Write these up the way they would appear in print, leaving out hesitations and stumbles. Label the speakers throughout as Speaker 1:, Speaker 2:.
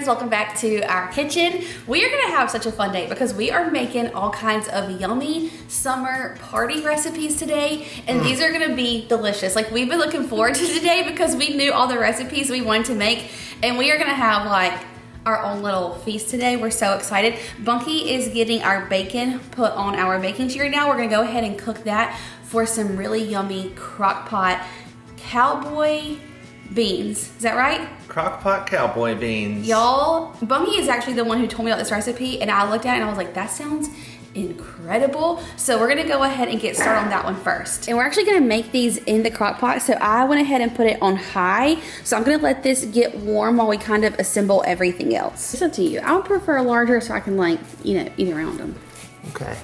Speaker 1: friends, welcome back to our kitchen. We are gonna have such a fun day because we are making all kinds of yummy summer party recipes today, and these are gonna be delicious. Like, we've been looking forward to today because we knew all the recipes we wanted to make, and we are gonna have like our own little feast today. We're so excited. Bunky is getting our bacon put on our baking sheet right now. We're gonna go ahead and cook that for some really yummy crock pot cowboy beans. Is that right?
Speaker 2: Crock pot cowboy beans.
Speaker 1: Y'all, Bunky is actually the one who told me about this recipe, and I looked at it and I was like, that sounds incredible. So we're gonna go ahead and get started on that one first. And we're actually gonna make these in the crock pot. So I went ahead and put it on high. So I'm gonna let this get warm while we kind of assemble everything else. It's up to you. I would prefer larger so I can, like, you know, eat around them. Okay.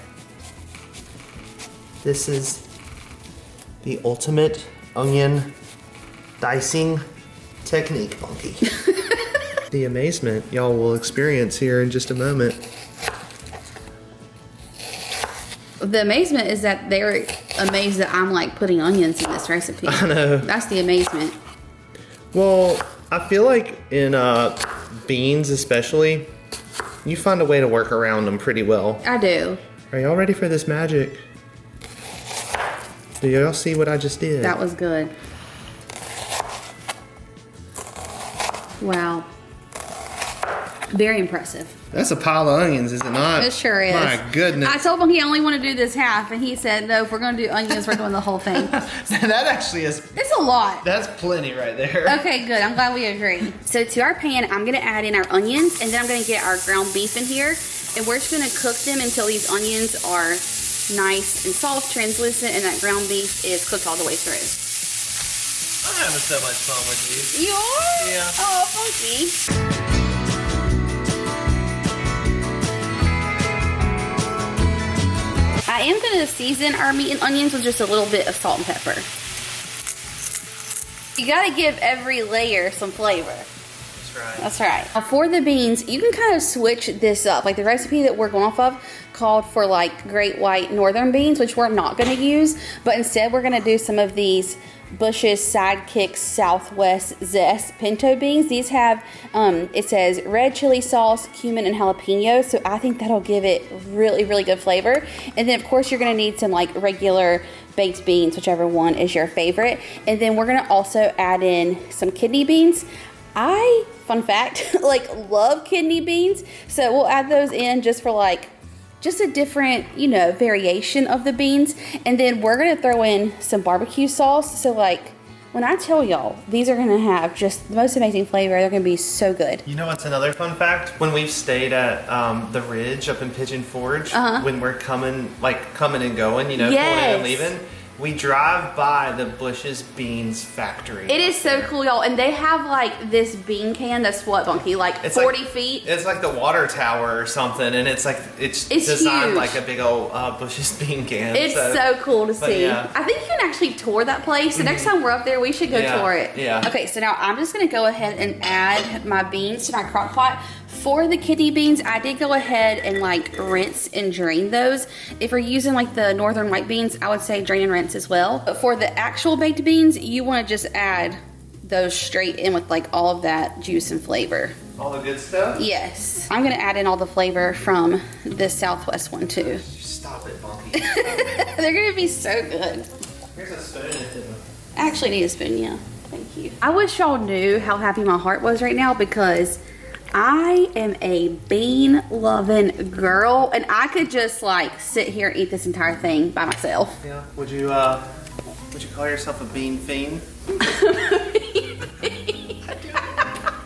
Speaker 2: This is the ultimate onion dicing technique, Bunky. The amazement y'all will experience here in just a moment.
Speaker 1: The amazement is that they're amazed that I'm like putting onions in this recipe.
Speaker 2: I know.
Speaker 1: That's the amazement.
Speaker 2: Well, I feel like in beans especially, you find a way to work around them pretty well.
Speaker 1: I do.
Speaker 2: Are y'all ready for this magic? Do y'all see what I just did?
Speaker 1: That was good. Wow. Very impressive. That's
Speaker 2: a pile of onions, is it not?
Speaker 1: It sure is.
Speaker 2: My goodness.
Speaker 1: I told him he only want to do this half, and he said, no, if we're going to do onions, we're doing the whole thing.
Speaker 2: That actually is...
Speaker 1: It's a lot.
Speaker 2: That's plenty right there.
Speaker 1: Okay, good. I'm glad we agree. So to our pan, I'm going to add in our onions, and then I'm going to get our ground beef in here, and we're just going to cook them until these onions are nice and soft, translucent, and that ground beef is cooked all the way through.
Speaker 2: I'm having so much fun with you.
Speaker 1: You are?
Speaker 2: Yeah.
Speaker 1: Oh, Funky. I am going to season our meat and onions with just a little bit of salt and pepper. You got to give every layer some flavor.
Speaker 2: That's right.
Speaker 1: That's right. Now for the beans, you can kind of switch this up. Like the recipe that we're going off of called for like great white northern beans, which we're not going to use, but instead we're going to do some of these Bush's Sidekick Southwest Zest pinto beans. These have, it says red chili sauce, cumin, and jalapeno. So I think that'll give it really, really good flavor. And then of course you're gonna need some like regular baked beans, whichever one is your favorite. And then we're gonna also add in some kidney beans. Fun fact, like love kidney beans. So we'll add those in just for like, just a different, you know, variation of the beans. And then we're gonna throw in some barbecue sauce. So like, when I tell y'all, these are gonna have just the most amazing flavor. They're gonna be so good.
Speaker 2: You know what's another fun fact? When we've stayed at the Ridge up in Pigeon Forge, when we're coming and going, you know, going in and leaving, we drive by the Bush's Beans factory.
Speaker 1: It is so cool, y'all. And they have like this bean can that's what, Bunky? Like it's 40 feet?
Speaker 2: It's like the water tower or something. And it's designed
Speaker 1: huge.
Speaker 2: like a big old Bush's Bean can.
Speaker 1: It's so cool to see.
Speaker 2: Yeah.
Speaker 1: I think you can actually tour that place. So next time we're up there, we should go tour it.
Speaker 2: Yeah.
Speaker 1: Okay, so now I'm just going to go ahead and add my beans to my crock pot. For the kidney beans, I did go ahead and like rinse and drain those. If you're using like the northern white beans, I would say drain and rinse as well. But for the actual baked beans, you want to just add those straight in with like all of that juice and flavor.
Speaker 2: All the good stuff?
Speaker 1: Yes. I'm going to add in all the flavor from this Southwest one too.
Speaker 2: Stop it, Bunky.
Speaker 1: They're going to be so good.
Speaker 2: Here's a spoon.
Speaker 1: I actually need a spoon, yeah. Thank you. I wish y'all knew how happy my heart was right now because I am a bean loving girl and I could just like sit here and eat this entire thing by myself.
Speaker 2: Yeah. Would you call yourself a bean fiend? I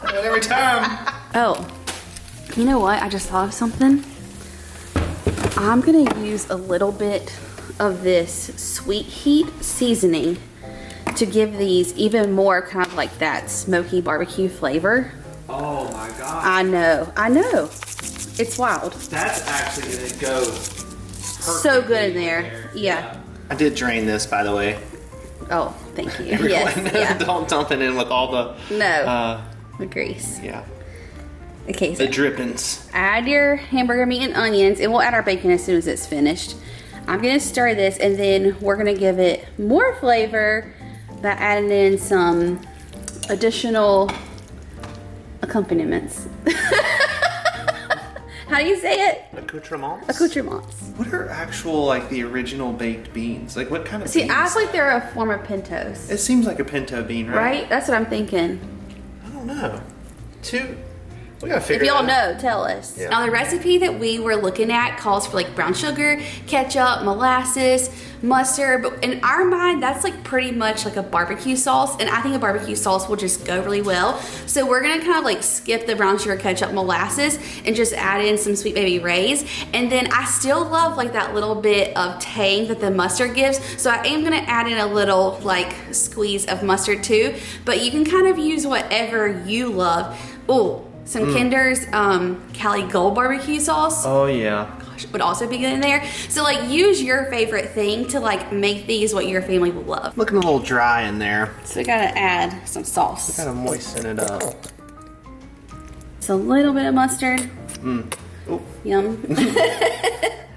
Speaker 2: do it every time.
Speaker 1: Oh, you know what? I just thought of something. I'm gonna use a little bit of this sweet heat seasoning to give these even more kind of like that smoky barbecue flavor.
Speaker 2: Oh my God.
Speaker 1: I know. It's wild.
Speaker 2: That's actually gonna go
Speaker 1: so good in there. Yeah.
Speaker 2: I did drain this, by the way.
Speaker 1: Oh, thank you. Yes. Yeah.
Speaker 2: Don't dump it in with all the
Speaker 1: the grease.
Speaker 2: Yeah.
Speaker 1: Okay. So
Speaker 2: the drippings.
Speaker 1: add your hamburger meat and onions, and we'll add our bacon as soon as it's finished. I'm gonna stir this, and then we're gonna give it more flavor by adding in some additional accompaniments. How do you say it?
Speaker 2: Accoutrements?
Speaker 1: Accoutrements.
Speaker 2: What are actual, like, the original baked beans? Like, what kind of
Speaker 1: See,
Speaker 2: beans?
Speaker 1: I feel like they're a form of pintos.
Speaker 2: It seems like a pinto bean, right?
Speaker 1: Right? That's what I'm thinking.
Speaker 2: I don't know. We gotta figure
Speaker 1: If y'all
Speaker 2: it out.
Speaker 1: know, tell us.
Speaker 2: Yeah.
Speaker 1: Now the recipe that we were looking at calls for like brown sugar, ketchup, molasses, mustard, but in our mind that's like pretty much like a barbecue sauce, and I think a barbecue sauce will just go really well. So we're gonna kind of like skip the brown sugar, ketchup, molasses and just add in some Sweet Baby Ray's. And then I still love like that little bit of tang that the mustard gives, so I am gonna add in a little like squeeze of mustard too, but you can kind of use whatever you love. Ooh, some Kinder's Cali Gold barbecue sauce.
Speaker 2: Oh yeah.
Speaker 1: Gosh, would also be good in there. So like use your favorite thing to like make these what your family will love.
Speaker 2: Looking a little dry in there.
Speaker 1: So we gotta add some sauce.
Speaker 2: Gotta moisten it up.
Speaker 1: It's a little bit of mustard.
Speaker 2: Ooh.
Speaker 1: Yum.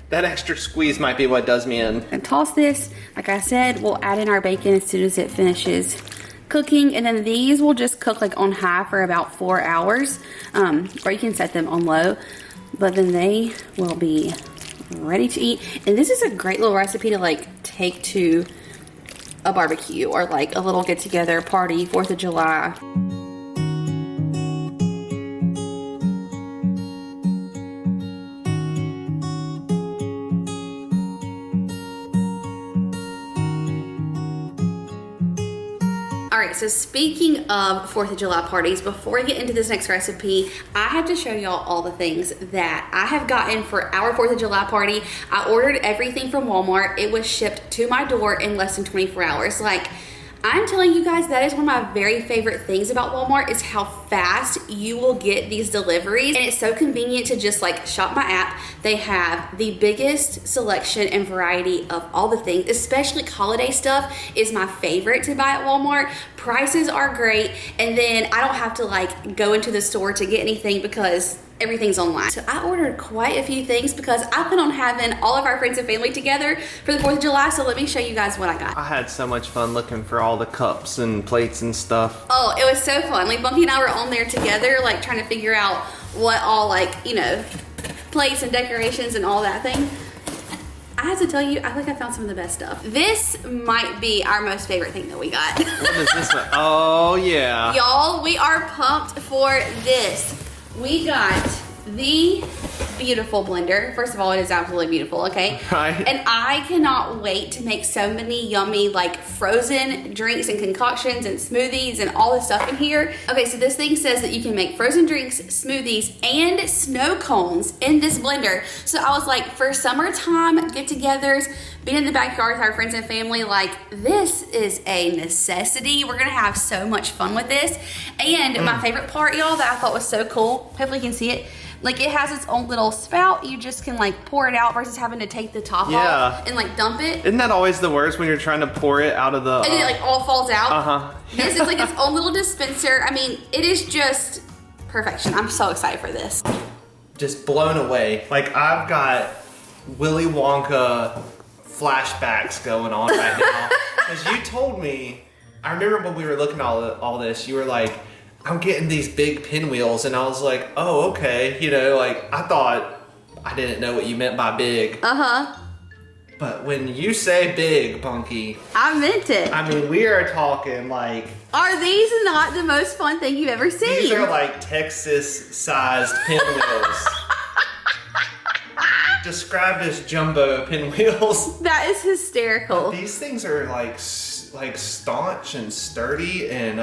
Speaker 2: That extra squeeze might be what does me in.
Speaker 1: And toss this. Like I said, we'll add in our bacon as soon as it finishes cooking, and then these will just cook like on high for about 4 hours, or you can set them on low, but then they will be ready to eat. And this is a great little recipe to like take to a barbecue or like a little get-together party, 4th of July. Alright, so speaking of 4th of July parties, before we get into this next recipe, I have to show y'all all the things that I have gotten for our 4th of July party. I ordered everything from Walmart. It was shipped to my door in less than 24 hours. Like, I'm telling you guys, that is one of my very favorite things about Walmart is how fast you will get these deliveries. And it's so convenient to just like shop my app. They have the biggest selection and variety of all the things, especially holiday stuff is my favorite to buy at Walmart. Prices are great. And then I don't have to like go into the store to get anything because everything's online. So I ordered quite a few things because I plan on having all of our friends and family together for the 4th of July. So let me show you guys what I got.
Speaker 2: I had so much fun looking for all the cups and plates and stuff.
Speaker 1: Oh, it was so fun. Like Bunky and I were on there together, like trying to figure out what all like, you know, plates and decorations and all that thing. I have to tell you, I think I found some of the best stuff. This might be our most favorite thing that we got.
Speaker 2: What is this one? Oh yeah.
Speaker 1: Y'all, we are pumped for this. We got the beautiful blender. First of all, it is absolutely beautiful, okay?
Speaker 2: Right.
Speaker 1: And I cannot wait to make so many yummy like frozen drinks and concoctions and smoothies and all this stuff in here. Okay, so this thing says that you can make frozen drinks, smoothies, and snow cones in this blender. So I was like, for summertime get-togethers, being in the backyard with our friends and family, like this is a necessity. We're gonna have so much fun with this. And my favorite part, y'all, that I thought was so cool, hopefully you can see it, like it has its own little spout. You just can like pour it out versus having to take the top off and like dump it.
Speaker 2: Isn't that always the worst when you're trying to pour it out of the...
Speaker 1: And then it like all falls out. This is like its own little dispenser. I mean, it is just perfection. I'm so excited for this.
Speaker 2: Just blown away. Like I've got Willy Wonka flashbacks going on right now. Because you told me, I remember when we were looking at all this, you were like, I'm getting these big pinwheels, and I was like, oh, okay. You know, like I thought, I didn't know what you meant by big. But when you say big, Bunky,
Speaker 1: I meant it.
Speaker 2: I mean, we are talking like...
Speaker 1: Are these not the most fun thing you've ever seen?
Speaker 2: These are like Texas-sized pinwheels. Described as jumbo pinwheels.
Speaker 1: That is hysterical.
Speaker 2: But these things are like staunch and sturdy, and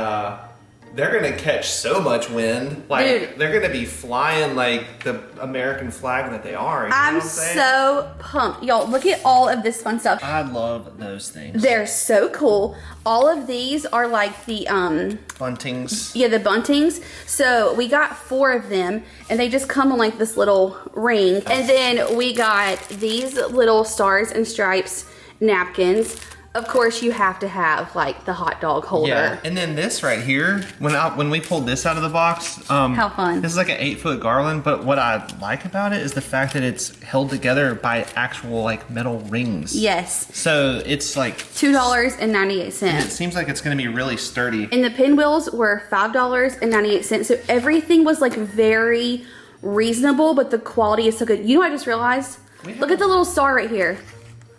Speaker 2: they're gonna catch so much wind. Like, dude, they're gonna be flying like the American flag that they are. You know what I'm saying?
Speaker 1: So pumped. Y'all, look at all of this fun stuff.
Speaker 2: I love those things.
Speaker 1: They're so cool. All of these are like the
Speaker 2: buntings.
Speaker 1: Yeah, the buntings. So we got 4 of them, and they just come on like this little ring. And then we got these little stars and stripes napkins. of course, you have to have like the hot dog holder.
Speaker 2: Yeah, and then this right here, when we pulled this out of the box,
Speaker 1: how fun!
Speaker 2: This is like an 8-foot garland, but what I like about it is the fact that it's held together by actual like metal rings.
Speaker 1: Yes.
Speaker 2: So it's like
Speaker 1: $2.98.
Speaker 2: It seems like it's going to be really sturdy.
Speaker 1: And the pinwheels were $5.98. So everything was like very reasonable, but the quality is so good. You know what I just realized? Look at the little star right here.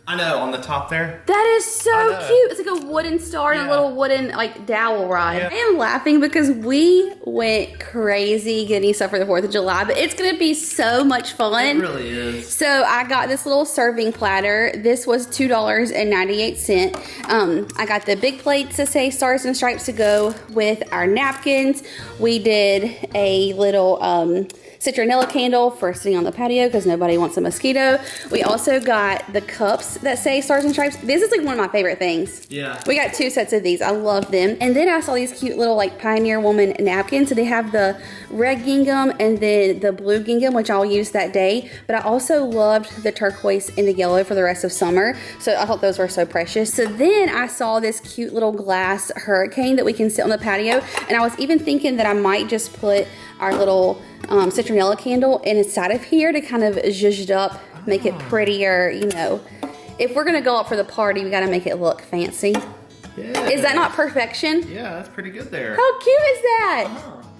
Speaker 2: I know, on the top there.
Speaker 1: That is so cute. It's like a wooden star and a little wooden like dowel rod. Yeah. I am laughing because we went crazy getting stuff for the 4th of July, but it's gonna be so much fun.
Speaker 2: It really is.
Speaker 1: So I got this little serving platter. This was $2.98. I got the big plates that say Stars and Stripes to go with our napkins. We did a little citronella candle for sitting on the patio because nobody wants a mosquito. We also got the cups that say Stars and Stripes. This is like one of my favorite things.
Speaker 2: Yeah.
Speaker 1: We got 2 sets of these. I love them. And then I saw these cute little like Pioneer Woman napkins. So they have the red gingham and then the blue gingham, which I'll use that day. But I also loved the turquoise and the yellow for the rest of summer. So I thought those were so precious. So then I saw this cute little glass hurricane that we can sit on the patio. And I was even thinking that I might just put our little citronella candle inside of here to kind of zhuzh it up, make it prettier, you know. If we're gonna go out for the party, we gotta make it look fancy.
Speaker 2: Yeah.
Speaker 1: Is that not perfection?
Speaker 2: Yeah, that's pretty good there.
Speaker 1: How cute is that?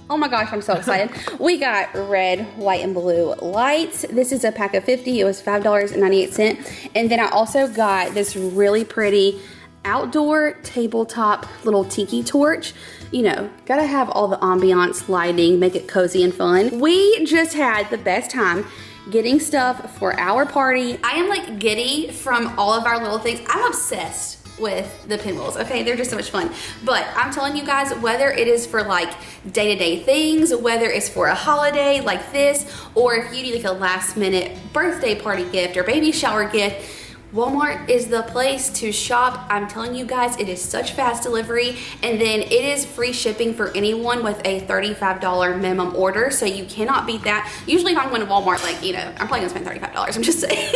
Speaker 1: Oh my gosh, I'm so excited. We got red, white, and blue lights. This is a pack of 50. It was $5.98. And then I also got this really pretty outdoor tabletop little tiki torch. You know, gotta have all the ambiance lighting, make it cozy and fun. We just had the best time getting stuff for our party. I am like giddy from all of our little things. I'm obsessed with the pinwheels, okay? They're just so much fun. But I'm telling you guys, whether it is for like day-to-day things, whether it's for a holiday like this, or if you need like a last minute birthday party gift or baby shower gift, Walmart is the place to shop. I'm telling you guys, it is such fast delivery, and then it is free shipping for anyone with a $35 minimum order, so you cannot beat that. Usually if I'm going to Walmart, like, you know, I'm probably gonna spend $35, I'm just saying.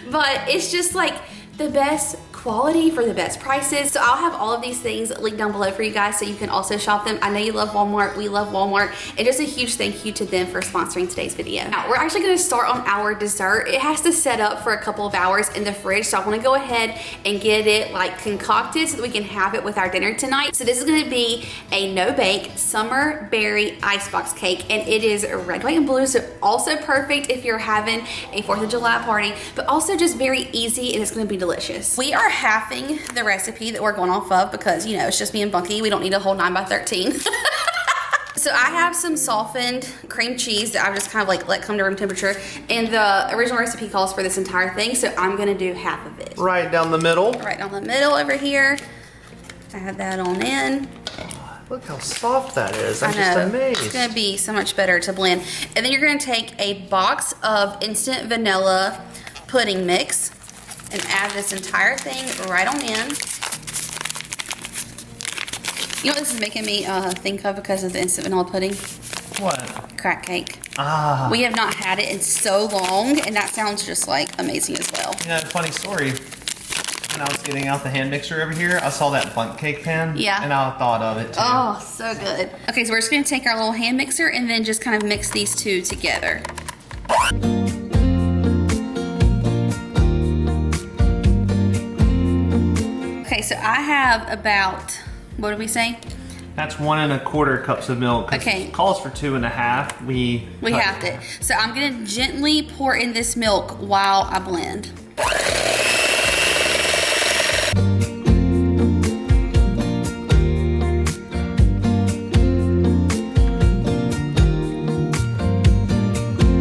Speaker 1: But it's just like the best quality for the best prices. So I'll have all of these things linked down below for you guys so you can also shop them. I know you love Walmart, we love Walmart, and just a huge thank you to them for sponsoring today's video. Now, we're actually gonna start on our dessert. It has to set up for a couple of hours in the fridge, so I wanna go ahead and get it like concocted so that we can have it with our dinner tonight. So this is gonna be a no-bake summer berry icebox cake, and it is red, white, and blue, so also perfect if you're having a 4th of July party, but also just very easy, and it's gonna be delicious. We are halving the recipe that we're going off of because, you know, it's just me and Bunky. We don't need a whole 9 by 13. So I have some softened cream cheese that I've just kind of like let come to room temperature, and the original recipe calls for this entire thing, so I'm gonna do half of it.
Speaker 2: Right down the middle.
Speaker 1: Right down the middle over here. Add that on in.
Speaker 2: Look how soft that is. I'm
Speaker 1: I know.
Speaker 2: just amazed.
Speaker 1: It's gonna be so much better to blend. And then you're gonna take a box of instant vanilla pudding mix and add this entire thing right on in. You know what this is making me think of because of the instant vanilla pudding?
Speaker 2: What?
Speaker 1: Crack cake.
Speaker 2: Ah.
Speaker 1: We have not had it in so long, and that sounds just like amazing as well.
Speaker 2: You know, funny story. When I was getting out the hand mixer over here, I saw that bundt cake pan.
Speaker 1: Yeah.
Speaker 2: And I thought of it too.
Speaker 1: Oh, so good. Okay, so we're just gonna take our little hand mixer and then just kind of mix these two together. Okay, so I have about, what did we say?
Speaker 2: That's 1 1/4 cups of milk.
Speaker 1: Okay.
Speaker 2: It calls for 2 1/2. We
Speaker 1: halved it. So I'm gonna gently pour in this milk while I blend.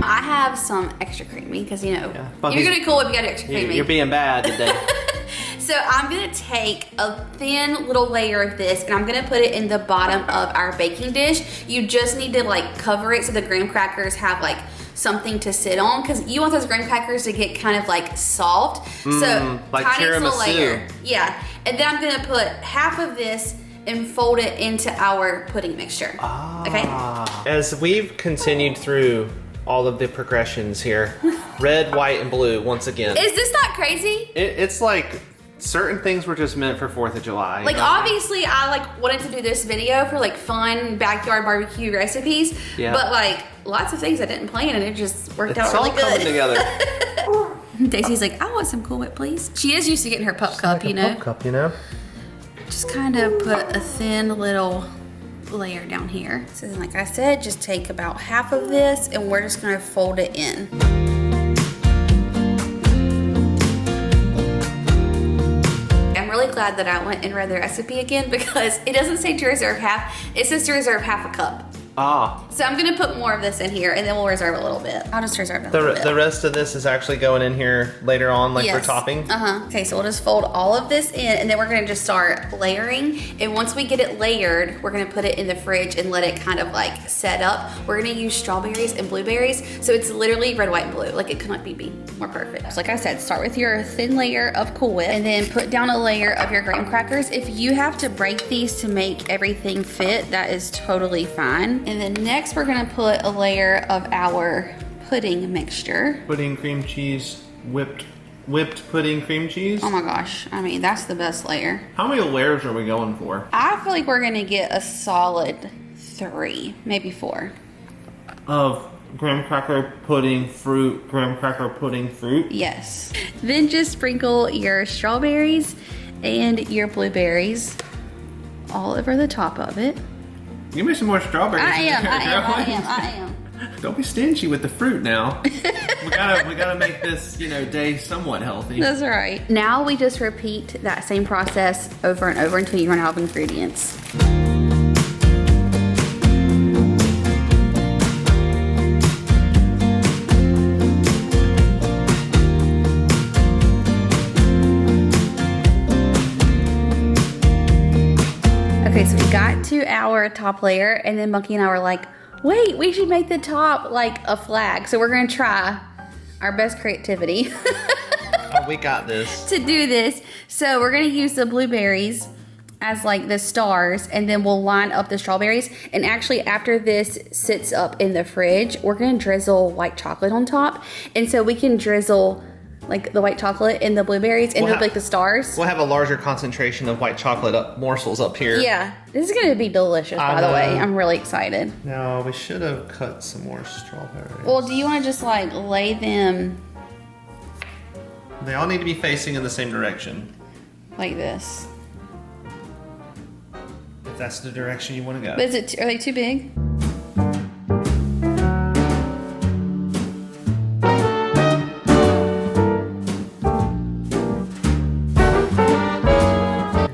Speaker 1: I have some extra creamy because, you know, you're gonna be cool if you got extra creamy.
Speaker 2: You're being bad today.
Speaker 1: So I'm gonna take a thin little layer of this and I'm gonna put it in the bottom of our baking dish. You just need to like cover it so the graham crackers have like something to sit on, because you want those graham crackers to get kind of like soft. So
Speaker 2: like
Speaker 1: tiny little
Speaker 2: tiramisu.
Speaker 1: layer. Yeah. And then I'm gonna put half of this and fold it into our pudding mixture. Okay?
Speaker 2: As we've continued through all of the progressions here, red, white, and blue once again.
Speaker 1: Is this not crazy?
Speaker 2: It's like certain things were just meant for 4th of July.
Speaker 1: Like, obviously, I like wanted to do this video for like fun backyard barbecue recipes.
Speaker 2: Yeah.
Speaker 1: But like lots of things I didn't plan, and it just worked out really
Speaker 2: It's all
Speaker 1: good.
Speaker 2: coming together.
Speaker 1: Daisy's like, I want some Cool Whip, please. She is used to getting her pup cup,
Speaker 2: Like
Speaker 1: you
Speaker 2: a
Speaker 1: know.
Speaker 2: pup cup, you know.
Speaker 1: Just kind of put a thin little layer down here. So then, like I said, just take about half of this, and we're just gonna fold it in. I'm really glad that I went and read the recipe again, because it doesn't say to reserve half, it says to reserve half a cup.
Speaker 2: Ah.
Speaker 1: So I'm gonna put more of this in here, and then we'll reserve a little bit. I'll just reserve a little bit.
Speaker 2: The rest of this is actually going in here later on, like for topping.
Speaker 1: Okay, so we'll just fold all of this in, and then we're gonna just start layering. And once we get it layered, we're gonna put it in the fridge and let it kind of like set up. We're gonna use strawberries and blueberries, so it's literally red, white, and blue. Like, it couldn't be more perfect. So like I said, start with your thin layer of Cool Whip, and then put down a layer of your graham crackers. If you have to break these to make everything fit, that is totally fine. And then next, we're gonna put a layer of our pudding mixture.
Speaker 2: Pudding cream cheese, whipped pudding cream cheese.
Speaker 1: Oh my gosh, I mean, that's the best layer.
Speaker 2: How many layers are we going for?
Speaker 1: I feel like we're gonna get a solid 3, maybe 4.
Speaker 2: Of graham cracker pudding fruit, graham cracker pudding fruit.
Speaker 1: Yes. Then just sprinkle your strawberries and your blueberries all over the top of it.
Speaker 2: Give me some more strawberries.
Speaker 1: I am.
Speaker 2: Don't be stingy with the fruit now. we gotta make this, you know, day somewhat healthy.
Speaker 1: That's right. Now we just repeat that same process over and over until you run out of ingredients. Okay, so we got to our top layer, and then Monkey and I were like, wait, we should make the top like a flag. So we're gonna try our best creativity
Speaker 2: Oh, we got this.
Speaker 1: to do this. So we're gonna use the blueberries as like the stars, and then we'll line up the strawberries. And actually, after this sits up in the fridge, we're gonna drizzle white chocolate on top. And so we can drizzle like the white chocolate and the blueberries into like the stars.
Speaker 2: We'll have a larger concentration of white chocolate morsels up here.
Speaker 1: Yeah, this is gonna be delicious, by the way. I'm really excited.
Speaker 2: No, we should have cut some more strawberries.
Speaker 1: Well, do you want to just like lay them
Speaker 2: They all need to be facing in the same direction.
Speaker 1: like this?
Speaker 2: If that's the direction you want to go.
Speaker 1: But are they too big?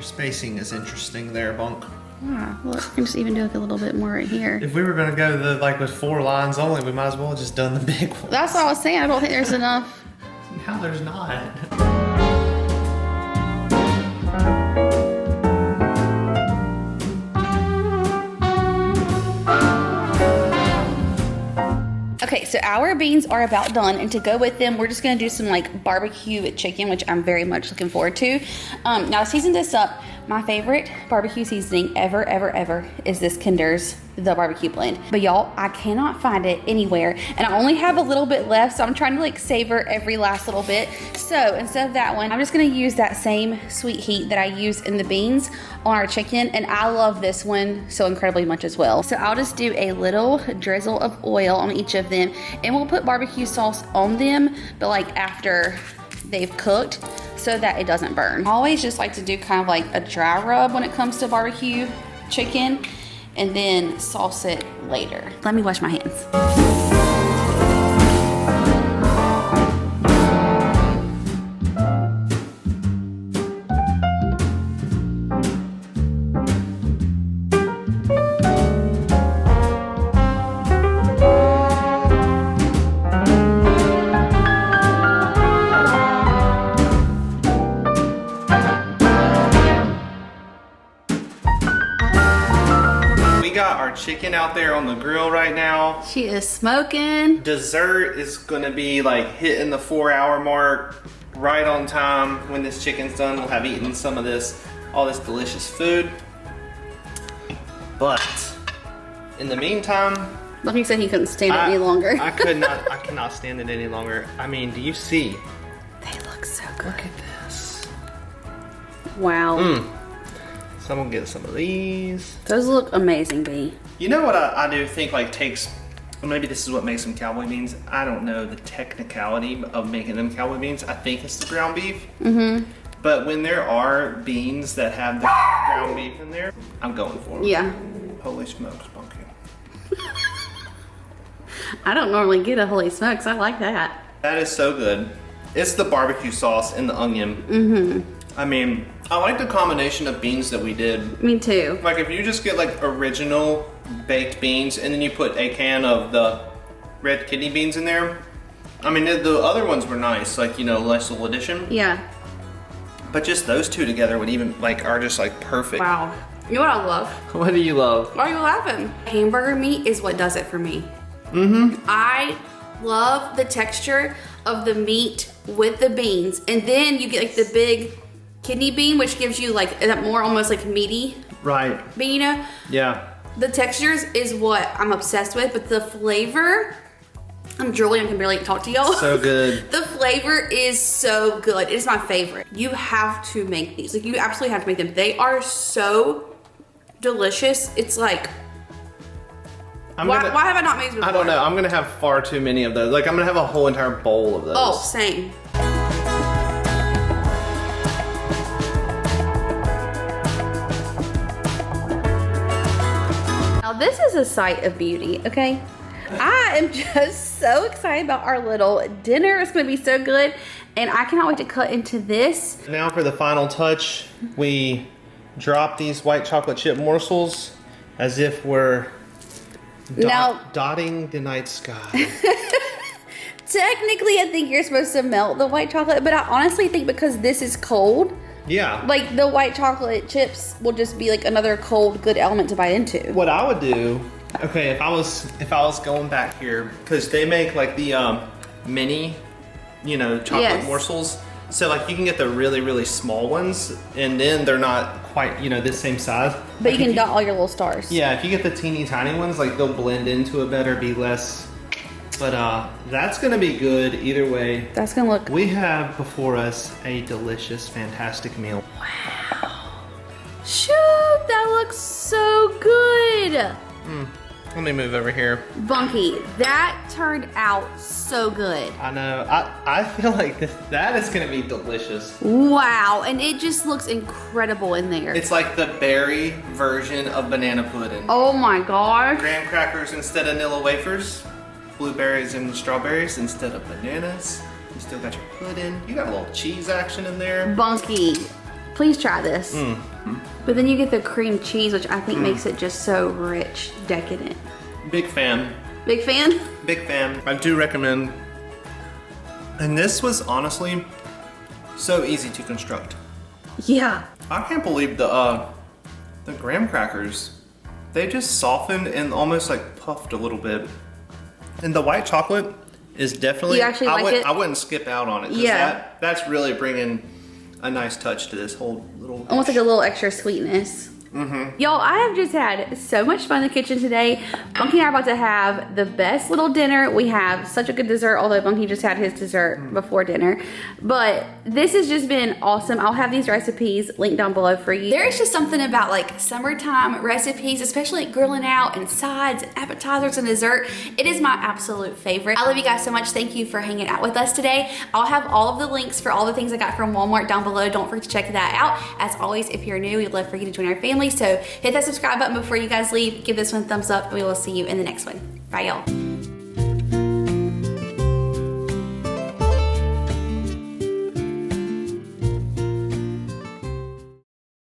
Speaker 2: Spacing is interesting there, Bunk.
Speaker 1: Yeah, well, I can just even do like a little bit more right here.
Speaker 2: If we were gonna go with 4 lines only, we might as well have just done the big one.
Speaker 1: That's what I was saying. I don't think there's enough.
Speaker 2: Now there's not.
Speaker 1: Okay, so our beans are about done, and to go with them, we're just gonna do some like barbecue chicken, which I'm very much looking forward to. Now to season this up, my favorite barbecue seasoning ever is this Kinder's The Barbecue Blend. But y'all, I cannot find it anywhere, and I only have a little bit left, so I'm trying to like savor every last little bit. So instead of that one, I'm just gonna use that same sweet heat that I use in the beans on our chicken, and I love this one so incredibly much as well. So I'll just do a little drizzle of oil on each of them, and we'll put barbecue sauce on them, but like after they've cooked, so that it doesn't burn. I always just like to do kind of like a dry rub when it comes to barbecue chicken, and then sauce it later. Let me wash my hands.
Speaker 2: Chicken out there on the grill right now.
Speaker 1: She is smoking.
Speaker 2: Dessert is gonna be like hitting the 4-hour mark right on time. When this chicken's done, we'll have eaten some of all this delicious food. But in the meantime,
Speaker 1: Lucky said he couldn't stand it any longer.
Speaker 2: I cannot stand it any longer. I mean, do you see?
Speaker 1: They look so good.
Speaker 2: Look at this.
Speaker 1: Wow.
Speaker 2: So I'm gonna get some of these.
Speaker 1: Those look amazing, B.
Speaker 2: You know what I do think like takes, maybe this is what makes them cowboy beans. I don't know the technicality of making them cowboy beans. I think it's the ground beef. But when there are beans that have the ground beef in there, I'm going for them.
Speaker 1: Yeah.
Speaker 2: Holy smokes, Bunky.
Speaker 1: I don't normally get a holy smokes. I like that.
Speaker 2: That is so good. It's the barbecue sauce and the onion. I mean, I like the combination of beans that we did.
Speaker 1: Me too.
Speaker 2: Like if you just get like original baked beans and then you put a can of the red kidney beans in there. I mean, the other ones were nice, like, you know, nice little addition.
Speaker 1: Yeah.
Speaker 2: But just those two together would even like are just like perfect.
Speaker 1: Wow. You know what I love?
Speaker 2: What do you love?
Speaker 1: Why are you laughing? Hamburger meat is what does it for me. I love the texture of the meat with the beans, and then you get like the big kidney bean, which gives you like that more almost like meaty bean, you know?
Speaker 2: Yeah.
Speaker 1: The textures is what I'm obsessed with, but the flavor, I'm drooling, I can barely talk to y'all.
Speaker 2: So good.
Speaker 1: The flavor is so good. It is my favorite. You have to make these. Like, you absolutely have to make them. They are so delicious. It's like, why have I not made these before?
Speaker 2: I don't know. I'm gonna have far too many of those. Like, I'm gonna have a whole entire bowl of those.
Speaker 1: Oh, same. Now, this is a sight of beauty, okay? I am just so excited about our little dinner. It's gonna be so good. And I cannot wait to cut into this.
Speaker 2: Now for the final touch, we drop these white chocolate chip morsels as if we're dotting the night sky.
Speaker 1: Technically, I think you're supposed to melt the white chocolate, but I honestly think because this is cold,
Speaker 2: yeah,
Speaker 1: like the white chocolate chips will just be like another cold, good element to bite into.
Speaker 2: What I would do, okay, if I was going back here, because they make like the mini, you know, chocolate morsels. So like you can get the really, really small ones, and then they're not quite, you know, this same size.
Speaker 1: But
Speaker 2: like
Speaker 1: you can dot all your little stars.
Speaker 2: Yeah, if you get the teeny tiny ones, like they'll blend into it better, be less. But that's gonna be good either way.
Speaker 1: That's gonna look.
Speaker 2: We have before us a delicious, fantastic meal.
Speaker 1: Wow. Shoot, that looks so good.
Speaker 2: Let me move over here.
Speaker 1: Bunky, that turned out so good.
Speaker 2: I know. I feel like that is gonna be delicious.
Speaker 1: Wow, and it just looks incredible in there.
Speaker 2: It's like the berry version of banana pudding.
Speaker 1: Oh my gosh.
Speaker 2: Graham crackers instead of Nilla wafers. Blueberries and strawberries instead of bananas. You still got your pudding. You got a little cheese action in there.
Speaker 1: Bunky, please try this. But then you get the cream cheese, which I think makes it just so rich, decadent.
Speaker 2: Big fan.
Speaker 1: Big fan?
Speaker 2: Big fan. I do recommend. And this was honestly so easy to construct.
Speaker 1: Yeah.
Speaker 2: I can't believe the graham crackers. They just softened and almost like puffed a little bit. And the white chocolate is definitely.
Speaker 1: You actually like it?
Speaker 2: I wouldn't skip out on it. Yeah. That's really bringing a nice touch to this whole little dish.
Speaker 1: Almost like a little extra sweetness. Y'all, I have just had so much fun in the kitchen today. Bunky and I are about to have the best little dinner. We have such a good dessert, although Bunky just had his dessert before dinner. But this has just been awesome. I'll have these recipes linked down below for you. There's just something about like summertime recipes, especially like grilling out and sides and appetizers and dessert. It is my absolute favorite. I love you guys so much. Thank you for hanging out with us today. I'll have all of the links for all the things I got from Walmart down below. Don't forget to check that out. As always, if you're new, we'd love for you to join our family. So hit that subscribe button before you guys leave. Give this one a thumbs up, and we will see you in the next one. Bye, y'all.